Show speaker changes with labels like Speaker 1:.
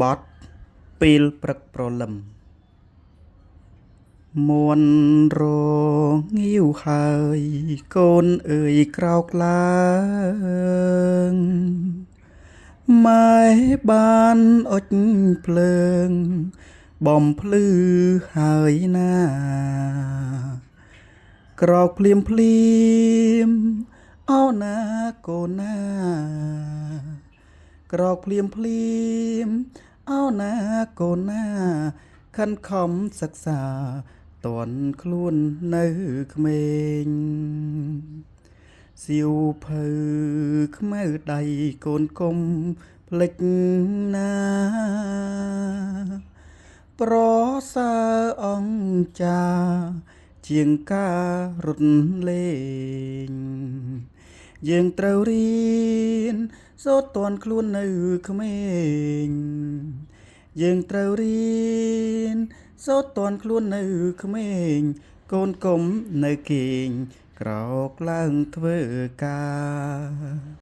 Speaker 1: បទពេលព្រឹកព្រលឹមមួនរងាវហើយកូនអើយក្រោកឡើងម៉ែបានអុចភ្លើងបំភ្លឺហើយណាក្រោកភ្លាមភ្លាមអោណាកូនណាក្រោកភ្លាមភ្លាមអោណាកូនណាខិនខំសិក្សាតន់ខ្លួននៅក្មេងសៀវភៅខ្មៅដៃកូនកុំភ្លេចណាប្រសើរអង្គចាជាងការរត់លេងយើងត្រូវរៀនសូត្រតន់ខ្លួននៅក្មេងយើងត្រូវរៀនសូត្រតន់ខ្លួននៅក្មេងកូនកុំនៅគេងក្រោកឡើងធ្វើការ